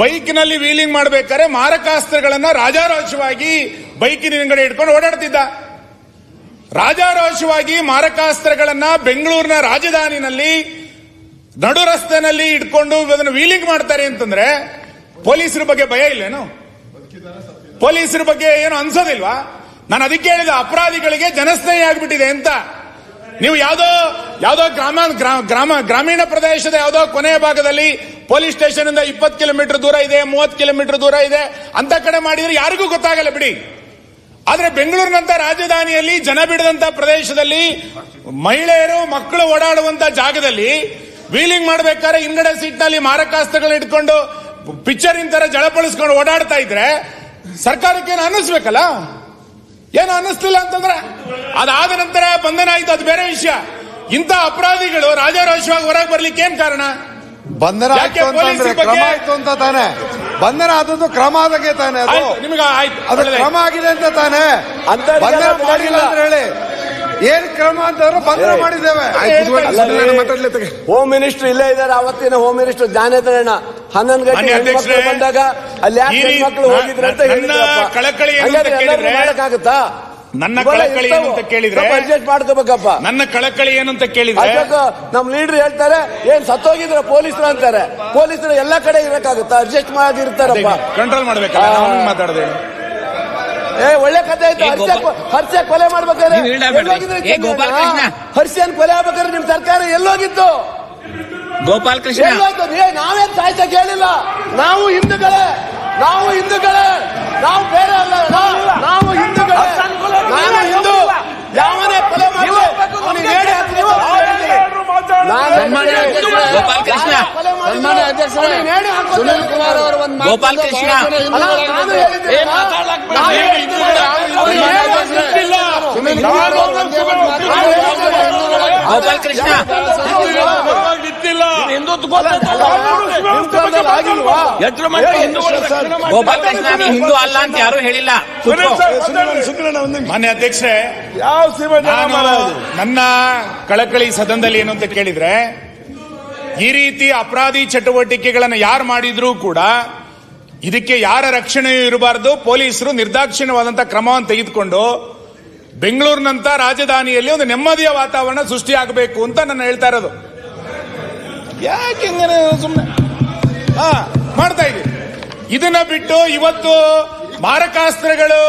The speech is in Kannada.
ಬೈಕ್ನಲ್ಲಿ ವೀಲಿಂಗ್ ಮಾಡಬೇಕಾದ್ರೆ ಮಾರಕಾಸ್ತ್ರಗಳನ್ನ ರಾಜಾರೋಷವಾಗಿ ಬೈಕಿನ ಹಿಂಗಡೆ ಇಟ್ಕೊಂಡು ಓಡಾಡ್ತಿದ್ದ. ರಾಜಾರೋಷವಾಗಿ ಮಾರಕಾಸ್ತ್ರಗಳನ್ನ ಬೆಂಗಳೂರಿನ ರಾಜಧಾನಿನಲ್ಲಿ ನಡು ರಸ್ತೆನಲ್ಲಿ ಇಟ್ಕೊಂಡು ಅದನ್ನು ವೀಲಿಂಗ್ ಮಾಡ್ತಾರೆ ಅಂತಂದ್ರೆ ಪೊಲೀಸರ ಬಗ್ಗೆ ಭಯ ಇಲ್ಲೇನು? ಪೊಲೀಸರ ಬಗ್ಗೆ ಏನು ಅನ್ಸೋದಿಲ್ವಾ? ನಾನು ಅದಕ್ಕೆ ಹೇಳಿದ, ಅಪರಾಧಿಗಳಿಗೆ ಜನಸ್ನೇಹಿ ಆಗ್ಬಿಟ್ಟಿದೆ ಅಂತ. ನೀವು ಯಾವ್ದೋ ಗ್ರಾಮೀಣ ಪ್ರದೇಶದ ಯಾವುದೋ ಕೊನೆಯ ಭಾಗದಲ್ಲಿ ಪೊಲೀಸ್ ಸ್ಟೇಷನ್ ಇಂದ 20 ಕಿಲೋಮೀಟರ್ ದೂರ ಇದೆ, 30 ಕಿಲೋಮೀಟರ್ ದೂರ ಇದೆ ಅಂತ ಕಡೆ ಮಾಡಿದ್ರೆ ಯಾರಿಗೂ ಗೊತ್ತಾಗಲ್ಲ ಬಿಡಿ. ಆದ್ರೆ ಬೆಂಗಳೂರಿನಂತ ರಾಜಧಾನಿಯಲ್ಲಿ ಜನ ಬಿಡದಂತ ಪ್ರದೇಶದಲ್ಲಿ ಮಹಿಳೆಯರು ಮಕ್ಕಳು ಓಡಾಡುವಂತ ಜಾಗದಲ್ಲಿ ವೀಲಿಂಗ್ ಮಾಡಬೇಕಾದ್ರೆ ಹಿಂಗಡೆ ಸೀಟ್ ನಲ್ಲಿ ಮಾರಕಾಸ್ತ್ರಗಳನ್ನ ಇಟ್ಕೊಂಡು ಪಿಕ್ಚರ್ ತರ ಜಳಪಳಿಸ್ಕೊಂಡು ಓಡಾಡ್ತಾ ಇದ್ರೆ ಸರ್ಕಾರಕ್ಕೆ ಏನು ಅನ್ನಿಸ್ಬೇಕಲ್ಲ? ಏನು ಅನ್ನಿಸ್ಲಿಲ್ಲ ಅಂತಂದ್ರೆ ಅದಾದ ನಂತರ ಬಂಧನ ಆಯ್ತು, ಅದು ಬೇರೆ ವಿಷಯ. ಇಂಥ ಅಪರಾಧಿಗಳು ರಾಜಾರೋಷವಾಗಿ ಹೊರಗೆ ಬರ್ಲಿಕ್ಕೆ ಏನ್ ಕಾರಣ? ಬಂಧನ ಆಯ್ತು ಅಂತಂದ್ರೆ ಕ್ರಮ ಆಯ್ತು ಅಂತ ತಾನೆ. ಬಂಧನ ಆದದ್ದು ಕ್ರಮ ಆದಾಗೆ ತಾನೆ. ನಿಮಗೆ ಅದು ಕ್ರಮ ಆಗಿದೆ ಅಂತ ತಾನೆ. ಬಂಧನ ಮಾಡಿಲ್ಲ ಅಂದ್ರೆ ಹೇಳಿ ಏನ್ ಕ್ರಮ ಅಂತಂದ್ರೆ ಬಂಧನ ಮಾಡಿದ್ದೇವೆ. ಹೋಮ್ ಮಿನಿಸ್ಟರ್ ಇಲ್ಲೇ ಇದ್ದಾರೆ. ಅವತ್ತಿನ ಹೋಮ್ ಮಿನಿಸ್ಟರ್ ಜ್ಞಾನೇಂದ್ರಣ್ಣ 11 ಗಂಟೆ ಹೆಣ್ಮಕ್ಳು ಬಂದಾಗ ಅಲ್ಲಿ ಯಾಕೆ ಹೆಣ್ಮಕ್ಳು ಹೋಗಿದ್ರೆ ಅಂತ ಹೇಳಕ್ಕಾಗುತ್ತಾ? ನನ್ನ ಕಳಕಳಿ ಏನು ಅಂತ ಕೇಳಿದ್ರೆ ಅಡ್ಜಸ್ಟ್ ಮಾಡ್ಕೋಬೇಕಪ್ಪ. ನನ್ನ ಕಳಕಳಿ ಏನು ಅಂತ ಕೇಳಿದ್ರೆ ನಮ್ ಲೀಡರ್ ಹೇಳ್ತಾರೆ ಏನ್ ಸತ್ತೋಗಿದ್ರ ಪೊಲೀಸರು ಅಂತಾರೆ. ಪೊಲೀಸರು ಎಲ್ಲಾ ಕಡೆ ಇರಕ್ಕಾಗುತ್ತಾ? ಅಡ್ಜಸ್ಟ್ ಮಾಡಿರ್ತಾರಪ್ಪ. ಕಂಟ್ರೋಲ್ ಮಾಡ್ಬೇಕಲ್ಲ. ಮಾತಾಡದೆ ಒಳ್ಳೆ ಕಥೆ ಆಯ್ತು. ಹರ್ಷ ಕೊಲೆ ಮಾಡ್ಬೇಕಾದ್ರೆ ಹರ್ಷನ್ ಕೊಲೆ ಆಗ್ಬೇಕಾದ್ರೆ ನಿಮ್ ಸರ್ಕಾರ ಎಲ್ಲೋಗಿತ್ತು? ಗೋಪಾಲ್ ಕೃಷ್ಣ ನಾವೇನ್ ಸಾಹಿತ್ಯ ಕೇಳಿಲ್ಲ. ನಾವು ಹಿಂದೂಗಳೇ, ನಾವು ಬೇರೆ ಅಲ್ಲ. ನಾವು ಹಿಂದೂಗಳೇ, ನಾನು ಹಿಂದೂ. ಯಾವನೇ ಕೊಲೆ ಗೋಪಾಲ್ ಕೃಷ್ಣ ಸುನೀಲ್ ಕುಮಾರ್ ಅವರು ಒಂದು ಗೋಪಾಲ್ ಕೃಷ್ಣ ಗೋಪಾಲ್ ಕೃಷ್ಣ ಗೋಪಾಲ್ ಕೃಷ್ಣ ಹಿಂದೂ ಅಲ್ಲ ಅಂತ ಯಾರು ಹೇಳಿಲ್ಲ. ಮಾನ್ಯ ಅಧ್ಯಕ್ಷರೇ, ನನ್ನ ಕಳಕಳಿ ಸದನದಲ್ಲಿ ಏನು ಅಂತ ಕೇಳಿದ್ರೆ, ಈ ರೀತಿ ಅಪರಾಧಿ ಚಟುವಟಿಕೆಗಳನ್ನು ಯಾರು ಮಾಡಿದ್ರೂ ಕೂಡ ಇದಕ್ಕೆ ಯಾರ ರಕ್ಷಣೆಯೂ ಇರಬಾರದು. ಪೊಲೀಸರು ನಿರ್ದಾಕ್ಷಿಣ್ಯವಾದಂತಹ ಕ್ರಮವನ್ನು ತೆಗೆದುಕೊಂಡು ಬೆಂಗಳೂರಿನಂತ ರಾಜಧಾನಿಯಲ್ಲಿ ಒಂದು ನೆಮ್ಮದಿಯ ವಾತಾವರಣ ಸೃಷ್ಟಿಯಾಗಬೇಕು ಅಂತ ನಾನು ಹೇಳ್ತಾ ಇರೋದು. ಯಾಕೆ ಸುಮ್ಮನೆ ಮಾಡ್ತಾ ಇದ್ದೀವಿ? ಇದನ್ನ ಬಿಟ್ಟು ಇವತ್ತು ಮಾರಕಾಸ್ತ್ರಗಳು